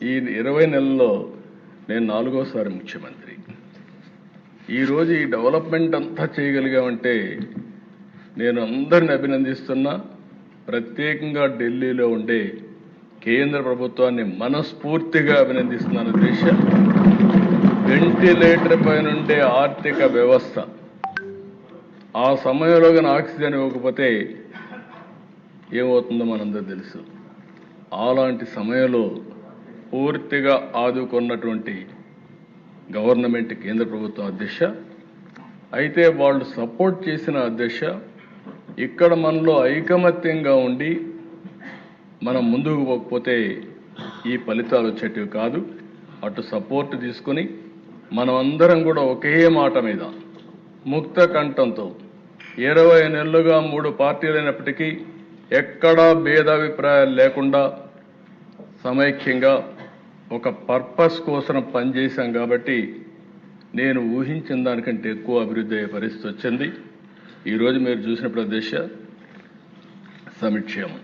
ఈ 20 నెలల్లో నేను 4వసారి ముఖ్యమంత్రి. ఈరోజు ఈ డెవలప్మెంట్ అంతా చేయగలిగామంటే నేను అందరిని అభినందిస్తున్నా. ప్రత్యేకంగా ఢిల్లీలో ఉండే కేంద్ర ప్రభుత్వాన్ని మనస్ఫూర్తిగా అభినందిస్తున్నాను. దేశ వెంటిలేటర్ పైన ఉండే ఆర్థిక వ్యవస్థ ఆ సమయంలో కానీ ఆక్సిజన్ ఇవ్వకపోతే ఏమవుతుందో మనందరూ తెలుసు. అలాంటి సమయంలో పూర్తిగా ఆదుకున్నటువంటి గవర్నమెంట్ కేంద్ర ప్రభుత్వం అధ్యక్ష. అయితే వాళ్ళు సపోర్ట్ చేసిన అధ్యక్ష, ఇక్కడ మనలో ఐకమత్యంగా ఉండి మనం ముందుకు పోకపోతే ఈ ఫలితాలు వచ్చేటివి కాదు. అటు సపోర్ట్ తీసుకుని మనమందరం కూడా ఒకే మాట మీద ముక్త కంఠంతో 20 నెలలుగా 3 పార్టీలైనప్పటికీ ఎక్కడా భేదాభిప్రాయాలు లేకుండా సమైక్యంగా ఒక పర్పస్ కోసం పనిచేశాం. కాబట్టి నేను ఊహించిన దానికంటే ఎక్కువ అభివృద్ధి అయ్యే పరిస్థితి వచ్చింది. ఈరోజు మీరు చూసిన ప్రదేశ సమిక్షేమం